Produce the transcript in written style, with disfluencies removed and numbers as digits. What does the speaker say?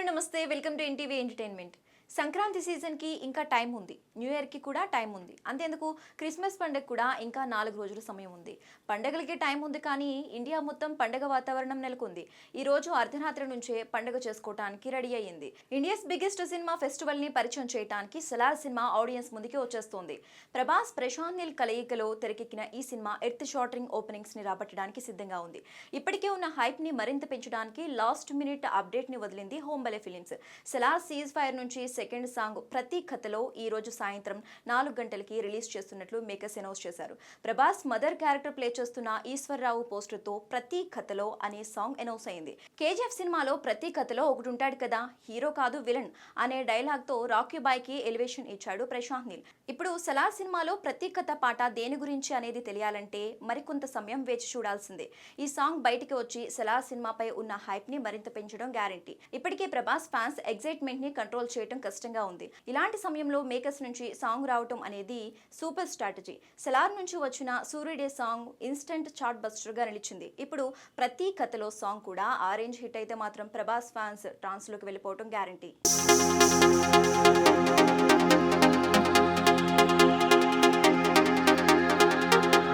నమస్తే welcome to NTV entertainment. Sankranti సీజన్కి ఇంకా టైం ఉంది, న్యూ ఇయర్కి కూడా టైం ఉంది. అంతేందుకు క్రిస్మస్ పండుగ కూడా ఇంకా 4 రోజుల సమయం ఉంది. పండుగలకి టైం ఉంది, కానీ ఇండియా మొత్తం పండుగ వాతావరణం నెలకొంది. ఈ రోజు అర్ధరాత్రి నుంచే పండుగ చేసుకోవడానికి రెడీ అయ్యింది. ఇండియాస్ బిగ్గెస్ట్ సినిమా ఫెస్టివల్ ని పరిచయం చేయడానికి సలార్ సినిమా ఆడియన్స్ ముందుకి వచ్చేస్తోంది. ప్రభాస్ ప్రశాంత్ నీల్ కలయికలో తెరకెక్కిన ఈ సినిమా ఎర్త్ షాటరింగ్ ఓపెనింగ్స్ ని రాబట్టడానికి సిద్ధంగా ఉంది. ఇప్పటికే ఉన్న హైప్ ని మరింత పెంచడానికి లాస్ట్ మినిట్ అప్డేట్ ని వదిలింది Hombale Films. Salaar ceasefire నుంచి సెకండ్ సాంగ్ ప్రతీకథలో ఈ రోజు సాయంత్రం 4 గంటలకి రిలీజ్ చేస్తున్నట్లు మేకర్స్ అనౌన్స్ చేశారు. ప్రభాస్ మదర్ క్యారెక్టర్ ప్లే చేస్తున్న ఈశ్వర్రావు పోస్టర్ తో ప్రతీకథలో అనే సాంగ్ అనౌన్స్ అయింది. కేజీఎఫ్ సినిమాలో ప్రతీకథలో ఒకటి ఉంటాడు కదా, హీరో కాదు విలన్ అనే డైలాగ్ తో రాకీ బాయ్ కి ఎలివేషన్ ఇచ్చాడు ప్రశాంత్ నీల్. ఇప్పుడు సలార్ సినిమాలో ప్రతీకథ పాట దేని గురించి అనేది తెలియాలంటే మరికొంత సమయం వేచి చూడాల్సిందే. ఈ సాంగ్ బయటికి వచ్చి సలార్ సినిమాపై ఉన్న హైప్ ని మరింత పెంచడం గ్యారంటీ. ఇప్పటికే ప్రభాస్ ఫ్యాన్స్ ఎగ్జైట్మెంట్ ని కంట్రోల్ చేయడం కష్టంగా ఉంది. ఇలాంటి సమయంలో మేకర్స్ నుంచి సాంగ్ రావటం అనేది సూపర్ స్ట్రాటజీ. సలార్ నుంచి వచ్చిన సూర్యుడే సాంగ్ ఇన్స్టెంట్ చార్ట్ బస్టర్ గా నిలిచింది. ఇప్పుడు ప్రతి కథలో సాంగ్ కూడా ఆరెంజ్ హిట్ అయితే మాత్రం ప్రభాస్ ఫ్యాన్స్ ట్రాన్స్ లోకి వెళ్ళిపోవటం గ్యారంటీ.